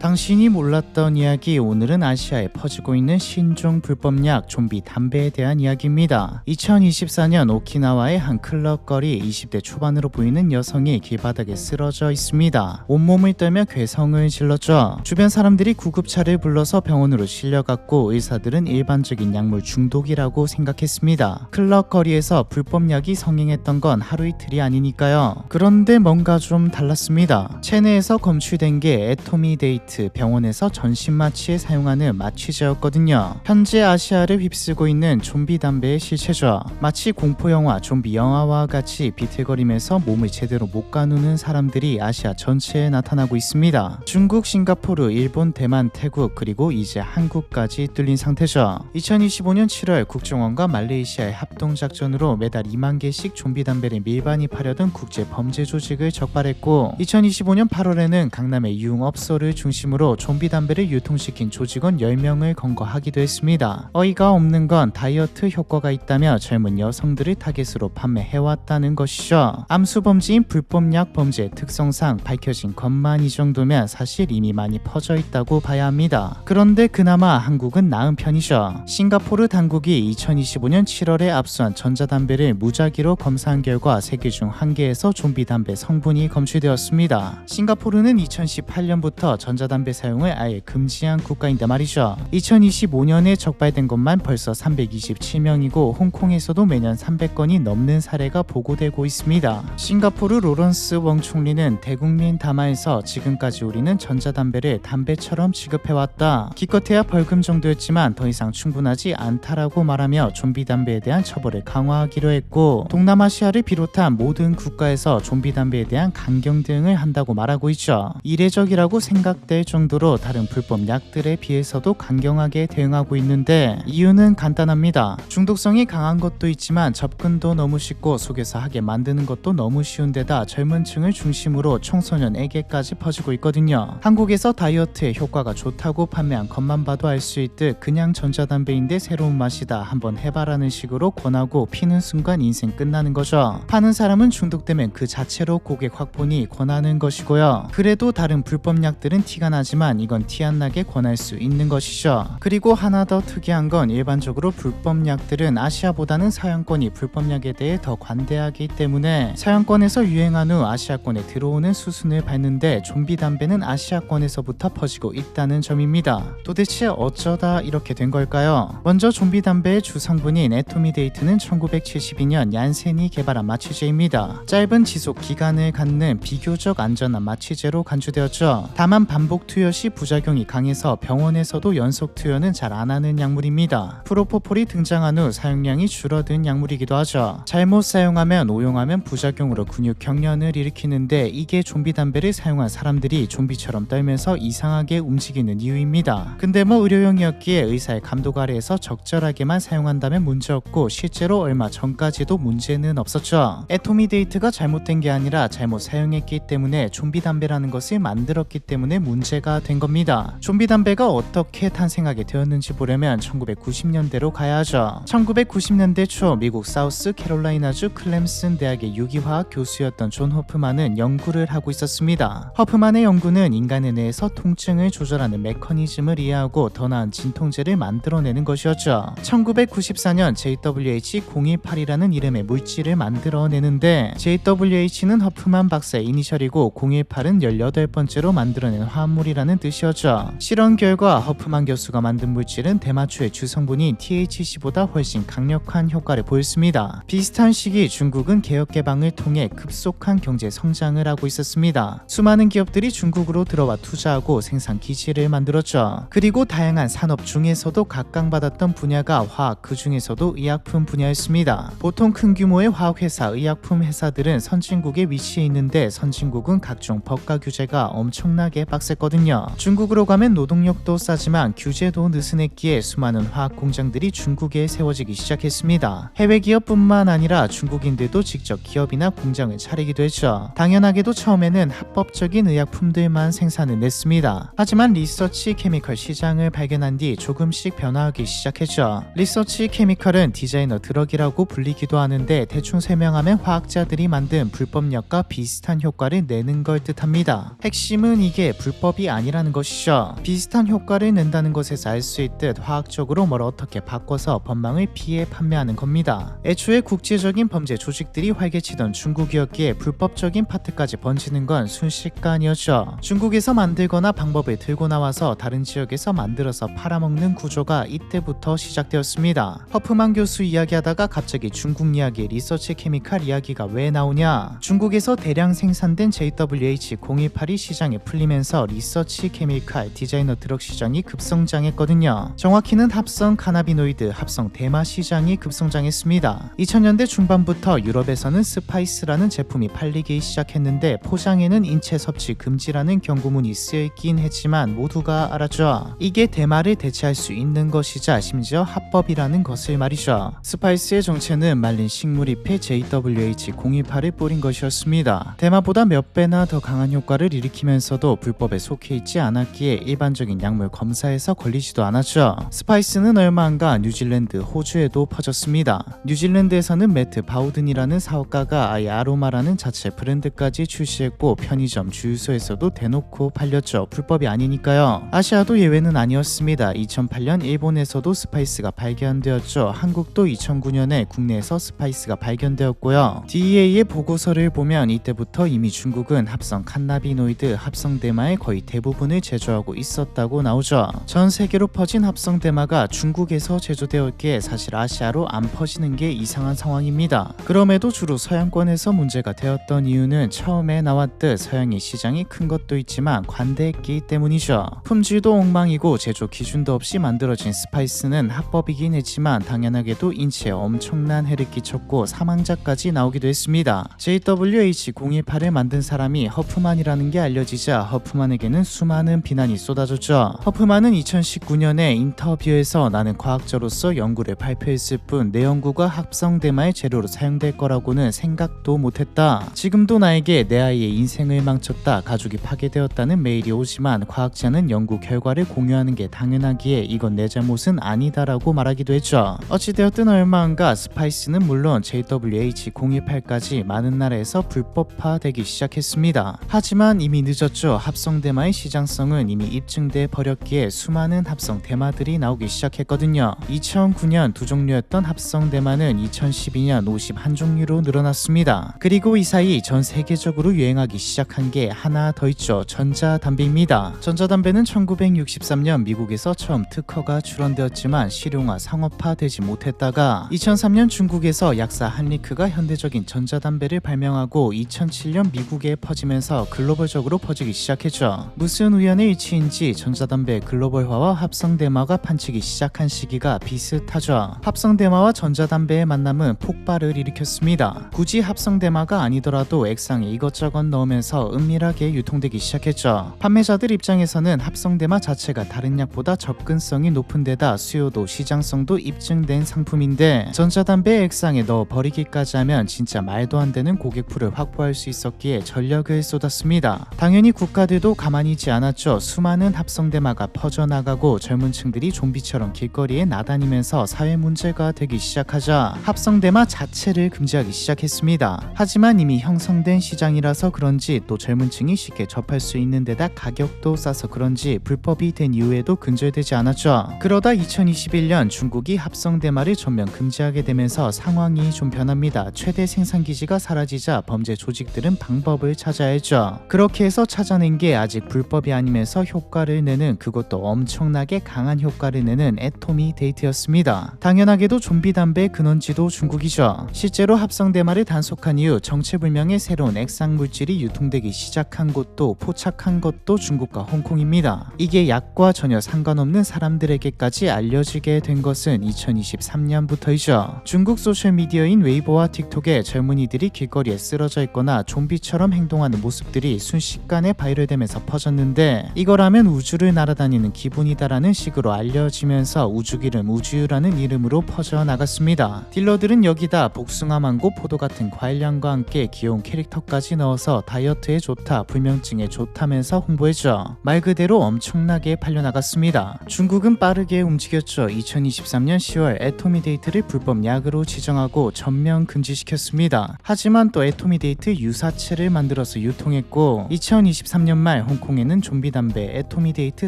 당신이 몰랐던 이야기, 오늘은 아시아에 퍼지고 있는 신종 불법약 좀비 담배에 대한 이야기입니다. 2024년 오키나와의 한 클럽 거리 20대 초반으로 보이는 여성이 길바닥에 쓰러져 있습니다. 온몸을 떨며 괴성을 질렀죠. 주변 사람들이 구급차를 불러서 병원으로 실려갔고 의사들은 일반적인 약물 중독이라고 생각했습니다. 클럽 거리에서 불법약이 성행했던 건 하루 이틀이 아니니까요. 그런데 뭔가 좀 달랐습니다. 체내에서 검출된 게 애토미데이트, 병원에서 전신 마취에 사용하는 마취제였거든요. 현재 아시아를 휩쓰고 있는 좀비 담배의 실체죠. 마치 공포영화, 좀비 영화와 같이 비틀거리면서 몸을 제대로 못 가누는 사람들이 아시아 전체에 나타나고 있습니다. 중국, 싱가포르, 일본, 대만, 태국, 그리고 이제 한국까지 뚫린 상태죠. 2025년 7월 국정원과 말레이시아의 합동작전으로 매달 2만 개씩 좀비 담배를 밀반입하려던 국제 범죄 조직을 적발했고, 2025년 8월에는 강남의 유흥업소를 중심으로 좀비 담배를 유통시킨 조직원 10명을 검거하기도 했습니다. 어이가 없는 건 다이어트 효과가 있다며 젊은 여성들을 타겟으로 판매해왔다는 것이죠. 암수범죄인 불법약 범죄 특성상 밝혀진 것만 이 정도면 사실 이미 많이 퍼져 있다고 봐야 합니다. 그런데 그나마 한국은 나은 편이죠. 싱가포르 당국이 2025년 7월에 압수한 전자담배를 무작위로 검사한 결과 3개 중 1개에서 좀비 담배 성분이 검출되었습니다. 싱가포르는 2018년부터 전자담배 사용을 아예 금지한 국가인데 말이죠. 2025년에 적발된 것만 벌써 327명이고 홍콩에서도 매년 300건이 넘는 사례가 보고되고 있습니다. 싱가포르 로런스 웡 총리는 대국민 담화에서 지금까지 우리는 전자담배를 담배처럼 취급해왔다. 기껏해야 벌금 정도였지만 더 이상 충분하지 않다라고 말하며 좀비 담배에 대한 처벌을 강화하기로 했고, 동남아시아를 비롯한 모든 국가에서 좀비 담배에 대한 강경 대응을 한다고 말하고 있죠. 이례적이라고 생각될 정도로 다른 불법 약들에 비해서도 강경하게 대응하고 있는데 이유는 간단합니다. 중독성이 강한 것도 있지만 접근도 너무 쉽고 속여서 하게 만드는 것도 너무 쉬운데다 젊은 층을 중심으로 청소년에게까지 퍼지고 있거든요. 한국에서 다이어트에 효과가 좋다고 판매한 것만 봐도 알 수 있듯 그냥 전자담배인데 새로운 맛이다, 한번 해봐라는 식으로 권하고 피는 순간 인생 끝나는 거죠. 파는 사람은 중독되면 그 자체로 고객 확보니 권하는 것이고요. 그래도 다른 불법 약들은 티가 나지만 이건 티 안 나게 권할 수 있는 것이죠. 그리고 하나 더 특이한 건 일반적으로 불법 약들은 아시아보다는 서양권이 불법 약에 대해 더 관대하기 때문에 서양권에서 유행한 후 아시아권에 들어오는 수순을 밟는데 좀비 담배는 아시아권에서부터 퍼지고 있다는 점입니다. 도대체 어쩌다 이렇게 된 걸까요? 먼저 좀비 담배의 주성분인 애토미데이트는 1972년 얀센이 개발한 마취제입니다. 짧은 지속 기간을 갖는 비교적 안전한 마취제로 간주되었죠. 다만 반복 투여 시 부작용이 강해서 병원에서도 연속 투여는 잘 안 하는 약물입니다. 프로포폴이 등장한 후 사용량이 줄어든 약물이기도 하죠. 잘못 사용하면, 오용하면 부작용으로 근육 경련을 일으키는데 이게 좀비 담배를 사용한 사람들이 좀비처럼 떨면서 이상하게 움직이는 이유입니다. 근데 뭐 의료용이었기에 의사의 감독 아래에서 적절하게만 사용한다면 문제없고 실제로 얼마 전까지도 문제는 없었죠. 애토미데이트가 잘못된 게 아니라 잘못 사용했기 때문에 좀비 담배라는 것을 만들었기 때문에 문제가 된 겁니다. 좀비 담배가 어떻게 탄생하게 되었는지 보려면 1990년대로 가야 하죠. 1990년대 초 미국 사우스 캐롤라이나주 클램슨 대학의 유기화학 교수였던 존 허프만은 연구를 하고 있었습니다. 허프만의 연구는 인간의 뇌에서 통증을 조절하는 메커니즘을 이해하고 더 나은 진통제를 만들어내는 것이었죠. 1994년 JWH-018이라는 이름의 물질을 만들어내는데 JWH는 허프만 박사의 이니셜이고 018은 18번째로 만들어낸 화합물이라는 뜻이었죠. 실험 결과 허프만 교수가 만든 물질은 대마초의 주성분인 THC보다 훨씬 강력한 효과를 보였습니다. 비슷한 시기 중국은 개혁 개방을 통해 급속한 경제 성장을 하고 있었습니다. 수많은 기업들이 중국으로 들어와 투자하고 생산 기지를 만들었죠. 그리고 다양한 산업 중에서도 각광받았던 분야가 화학, 그 중에서도 의약품 분야였습니다. 보통 큰 규모의 화학회사, 의약품 회사들은 선진국에 위치해 있는데 선진국은 각종 법과 규제가 엄청나게 빡셌거든요. 중국으로 가면 노동력도 싸지만 규제도 느슨했기에 수많은 화학 공장들이 중국에 세워지기 시작했습니다. 해외 기업뿐만 아니라 중국인들도 직접 기업이나 공장을 차리기도 했죠. 당연하게도 처음에는 합법적인 의약품들만 생산을 냈습니다. 하지만 리서치 케미컬 시장을 발견한 뒤 조금씩 변화하기 시작했죠. 리서치 케미컬은 디자이너 드럭이라고 불리기도 하는데 대충 설명하면 화학자들이 만든 불법약과 비슷한 효과를 내는 걸 뜻합니다. 핵심은 이게 불법 불법이 아니라는 것이죠. 비슷한 효과를 낸다는 것에서 알 수 있듯 화학적으로 뭘 어떻게 바꿔서 법망을 피해 판매하는 겁니다. 애초에 국제적인 범죄 조직들이 활개치던 중국이었기에 불법적인 파트까지 번지는 건 순식간이었죠. 중국에서 만들거나 방법을 들고 나와서 다른 지역에서 만들어서 팔아먹는 구조가 이때부터 시작되었습니다. 허프만 교수 이야기하다가 갑자기 중국 이야기, 리서치 케미칼 이야기가 왜 나오냐? 중국에서 대량 생산된 JWH-018이 시장에 풀리면서 리서치 케미칼, 디자이너 드럭 시장이 급성장했거든요. 정확히는 합성 카나비노이드, 합성 대마 시장이 급성장했습니다. 2000년대 중반부터 유럽에서는 스파이스라는 제품이 팔리기 시작했는데 포장에는 인체 섭취 금지라는 경고문이 쓰여있긴 했지만 모두가 알았죠. 이게 대마를 대체할 수 있는 것이자 심지어 합법이라는 것을 말이죠. 스파이스의 정체는 말린 식물잎에 JWH-018을 뿌린 것이었습니다. 대마보다 몇 배나 더 강한 효과를 일으키면서도 불법에 속해 있지 않았기에 일반적인 약물 검사에서 걸리지도 않았죠. 스파이스는 얼마 안가 뉴질랜드, 호주에도 퍼졌습니다. 뉴질랜드에서는 매트 바우든이라는 사업가가 아예 아로마라는 자체 브랜드까지 출시했고 편의점, 주유소에서도 대놓고 팔렸죠. 불법이 아니니까요. 아시아도 예외는 아니었습니다. 2008년 일본에서도 스파이스가 발견되었죠. 한국도 2009년에 국내에서 스파이스가 발견되었고요. DEA의 보고서를 보면 이때부터 이미 중국은 합성 칸나비노이드, 합성 대마의 거의 대부분을 제조하고 있었다고 나오죠. 전 세계로 퍼진 합성 대마가 중국에서 제조되었기에 사실 아시아로 안 퍼지는 게 이상한 상황입니다. 그럼에도 주로 서양권에서 문제가 되었던 이유는 처음에 나왔듯 서양의 시장이 큰 것도 있지만 관대했기 때문이죠. 품질도 엉망이고 제조 기준도 없이 만들어진 스파이스는 합법이긴 했지만 당연하게도 인체에 엄청난 해를 끼쳤고 사망자까지 나오기도 했습니다. JWH-018을 만든 사람이 허프만이라는 게 알려지자 허프만에게는 수많은 비난이 쏟아졌죠. 허프만은 2019년에 인터뷰에서 나는 과학자로서 연구를 발표했을 뿐 내 연구가 합성 대마의 재료로 사용될 거라고는 생각도 못했다. 지금도 나에게 내 아이의 인생을 망쳤다. 가족이 파괴되었다는 메일이 오지만 과학자는 연구 결과를 공유하는 게 당연하기에 이건 내 잘못은 아니다라고 말하기도 했죠. 어찌되었든 얼마 안가 스파이스는 물론 JWH-018까지 많은 나라에서 불법화되기 시작했습니다. 하지만 이미 늦었죠. 합성 대마의 시장성은 이미 입증돼 버렸기에 수많은 합성 대마들이 나오기 시작했거든요. 2009년 2종류였던 합성 대마는 2012년 51종류로 늘어났습니다. 그리고 이 사이 전 세계적으로 유행하기 시작한 게 하나 더 있죠. 전자담배입니다. 전자담배는 1963년 미국에서 처음 특허가 출원되었지만 실용화, 상업화되지 못했다가 2003년 중국에서 약사 한리크가 현대적인 전자담배를 발명하고 2007년 미국에 퍼지면서 글로벌적으로 퍼지기 시작했죠. 무슨 우연의 일치인지 전자담배 글로벌화와 합성대마가 판치기 시작한 시기가 비슷하죠. 합성대마와 전자담배의 만남은 폭발을 일으켰습니다. 굳이 합성대마가 아니더라도 액상에 이것저것 넣으면서 은밀하게 유통되기 시작했죠. 판매자들 입장에서는 합성대마 자체가 다른 약보다 접근성이 높은 데다 수요도 시장성도 입증된 상품인데 전자담배 액상에 넣어 버리기까지 하면 진짜 말도 안 되는 고객풀을 확보할 수 있었기에 전력을 쏟았습니다. 당연히 국가들도 가만히 있지 않았죠. 수많은 합성대마가 퍼져나가고 젊은 층들이 좀비처럼 길거리에 나다니면서 사회 문제가 되기 시작하자 합성대마 자체를 금지하기 시작했습니다. 하지만 이미 형성된 시장이라서 그런지 또 젊은 층이 쉽게 접할 수 있는 데다 가격도 싸서 그런지 불법이 된 이후에도 근절되지 않았죠. 그러다 2021년 중국이 합성대마를 전면 금지하게 되면서 상황이 좀 변합니다. 최대 생산기지가 사라지자 범죄 조직들은 방법을 찾아야 했죠. 그렇게 해서 찾아낸 게 아직 불법이 아니면서 효과를 내는, 그것도 엄청나게 강한 효과를 내는 애토미 데이트였습니다. 당연하게도 좀비 담배의 근원지도 중국이죠. 실제로 합성대마를 단속한 이후 정체불명의 새로운 액상 물질이 유통되기 시작한 곳도 포착한 것도 중국과 홍콩입니다. 이게 약과 전혀 상관없는 사람들에게까지 알려지게 된 것은 2023년부터이죠. 중국 소셜미디어인 웨이보와 틱톡에 젊은이들이 길거리에 쓰러져 있거나 좀비처럼 행동하는 모습들이 순식간에 바이럴되면서 퍼졌는데 이걸 하면 우주를 날아다니는 기분이다라는 식으로 알려지면서 우주기름 우주유라는 이름으로 퍼져나갔습니다. 딜러들은 여기다 복숭아, 망고, 포도 같은 과일향과 함께 귀여운 캐릭터까지 넣어서 다이어트에 좋다, 불면증에 좋다면서 홍보했죠. 말 그대로 엄청나게 팔려나갔습니다. 중국은 빠르게 움직였죠. 2023년 10월 애토미데이트를 불법 약으로 지정하고 전면 금지시켰습니다. 하지만 또 애토미데이트 유사체를 만들어서 유통했고 2023년 말 홍콩 홍콩에는 좀비 담배 애토미데이트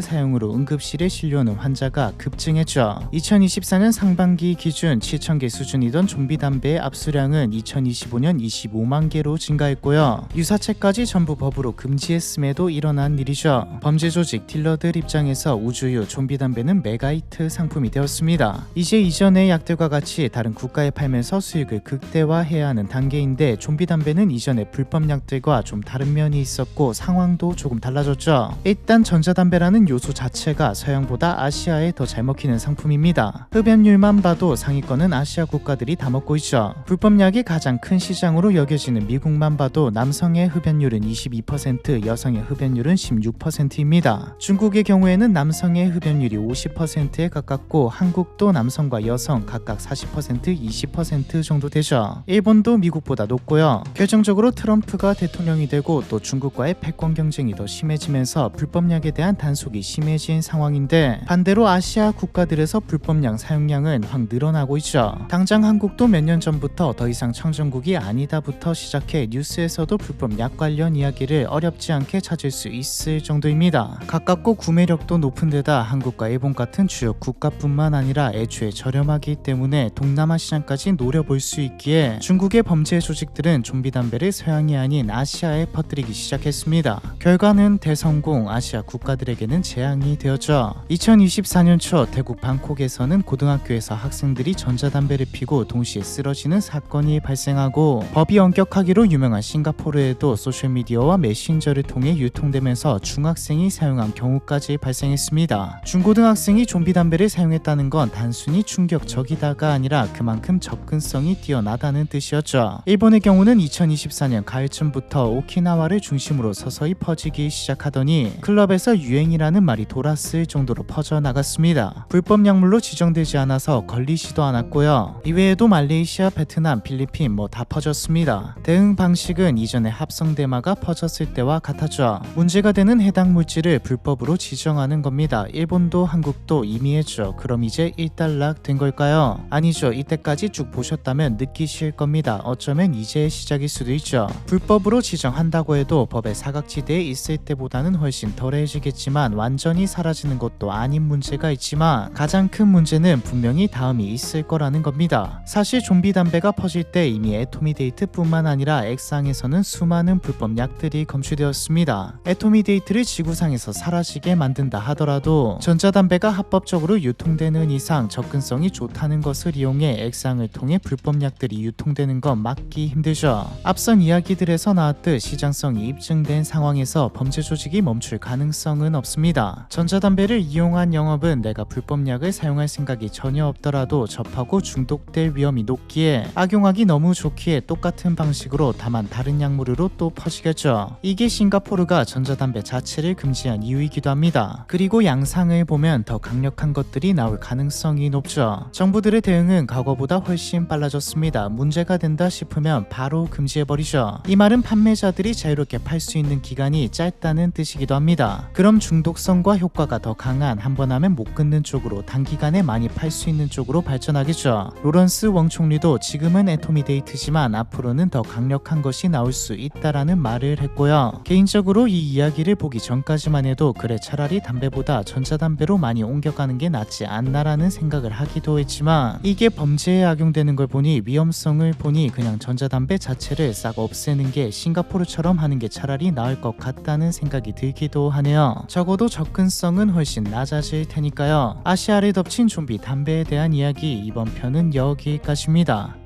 사용으로 응급실에 실려오는 환자가 급증했죠. 2024년 상반기 기준 7,000개 수준이던 좀비 담배의 압수량은 2025년 25만 개로 증가했고요. 유사체까지 전부 법으로 금지했음에도 일어난 일이죠. 범죄 조직 딜러들 입장에서 우주유 좀비 담배는 메가히트 상품이 되었습니다. 이제 이전의 약들과 같이 다른 국가에 팔면서 수익을 극대화해야 하는 단계인데 좀비 담배는 이전의 불법 약들과 좀 다른 면이 있었고 상황도 조금 달라졌죠. 일단 전자담배라는 요소 자체가 서양보다 아시아에 더 잘 먹히는 상품입니다. 흡연율만 봐도 상위권은 아시아 국가들이 다 먹고 있죠. 불법약이 가장 큰 시장으로 여겨지는 미국만 봐도 남성의 흡연율은 22%, 여성의 흡연율은 16%입니다. 중국의 경우에는 남성의 흡연율이 50%에 가깝고 한국도 남성과 여성 각각 40%, 20% 정도 되죠. 일본도 미국보다 높고요. 결정적으로 트럼프가 대통령이 되고 또 중국과의 패권 경쟁이 더 심해지면서 불법약에 대한 단속이 심해진 상황인데 반대로 아시아 국가들에서 불법약 사용량은 확 늘어나고 있죠. 당장 한국도 몇 년 전부터 더 이상 청정국이 아니다부터 시작해 뉴스에서도 불법약 관련 이야기를 어렵지 않게 찾을 수 있을 정도입니다. 가깝고 구매력도 높은 데다 한국과 일본 같은 주요 국가뿐만 아니라 애초에 저렴하기 때문에 동남아 시장까지 노려볼 수 있기에 중국의 범죄 조직들은 좀비 담배를 서양이 아닌 아시아에 퍼뜨리기 시작했습니다. 결과는 대성공, 아시아 국가들에게는 재앙이 되었죠. 2024년 초 태국 방콕에서는 고등학교에서 학생들이 전자담배를 피고 동시에 쓰러지는 사건이 발생하고 법이 엄격하기로 유명한 싱가포르에도 소셜미디어와 메신저를 통해 유통되면서 중학생이 사용한 경우까지 발생했습니다. 중고등학생이 좀비 담배를 사용했다는 건 단순히 충격적이다가 아니라 그만큼 접근성이 뛰어나다는 뜻이었죠. 일본의 경우는 2024년 가을쯤부터 오키나와를 중심으로 서서히 퍼지기 시작하더니 클럽에서 유행이라는 말이 돌았을 정도로 퍼져나갔습니다. 불법 약물로 지정되지 않아서 걸리지도 않았고요. 이외에도 말레이시아, 베트남, 필리핀 뭐 다 퍼졌습니다. 대응 방식은 이전에 합성 대마가 퍼졌을 때와 같았죠. 문제가 되는 해당 물질을 불법으로 지정하는 겁니다. 일본도 한국도 이미 했죠. 그럼 이제 일단락 된 걸까요? 아니죠. 이때까지 쭉 보셨다면 느끼실 겁니다. 어쩌면 이제 시작일 수도 있죠. 불법으로 지정한다고 해도 법의 사각지대에 있을 때보다는 훨씬 덜해지겠지만 완전히 사라지는 것도 아닌 문제가 있지만 가장 큰 문제는 분명히 다음이 있을 거라는 겁니다. 사실 좀비 담배가 퍼질 때 이미 애토미데이트뿐만 아니라 액상에서는 수많은 불법 약들이 검출되었습니다. 애토미데이트를 지구상에서 사라지게 만든다 하더라도 전자담배가 합법적으로 유통되는 이상 접근성이 좋다는 것을 이용해 액상을 통해 불법 약들이 유통되는 건 막기 힘들죠. 앞선 이야기들에서 나왔듯 시장성이 입증된 상황에서 범죄 조직이 멈출 가능성은 없습니다. 전자담배를 이용한 영업은 내가 불법 약을 사용할 생각이 전혀 없더라도 접하고 중독될 위험이 높기에 악용하기 너무 좋기에 똑같은 방식으로 다만 다른 약물로 또 퍼지겠죠. 이게 싱가포르가 전자담배 자체를 금지한 이유이기도 합니다. 그리고 양상을 보면 더 강력한 것들이 나올 가능성이 높죠. 정부들의 대응은 과거보다 훨씬 빨라졌습니다. 문제가 된다 싶으면 바로 금지해버리죠. 이 말은 판매자들이 자유롭게 팔 수 있는 기간이 짧다는 뜻이기도 합니다. 그럼 중독성과 효과가 더 강한 한 번 하면 못 끊는 쪽으로 단기간에 많이 팔 수 있는 쪽으로 발전하겠죠. 로런스 웡 총리도 지금은 애토미데이트지만 앞으로는 더 강력한 것이 나올 수 있다라는 말을 했고요. 개인적으로 이 이야기를 보기 전까지만 해도 그래 차라리 담배보다 전자담배로 많이 옮겨가는 게 낫지 않나라는 생각을 하기도 했지만 이게 범죄에 악용되는 걸 보니 위험성을 보니 그냥 전자담배 자체를 싹 없애는 게 싱가포르처럼 하는 게 차라리 나을 것 같다는 생각이 들기도 하네요. 적어도 접근성은 훨씬 낮아질 테니까요. 아시아를 덮친 좀비 담배에 대한 이야기 이번 편은 여기까지입니다.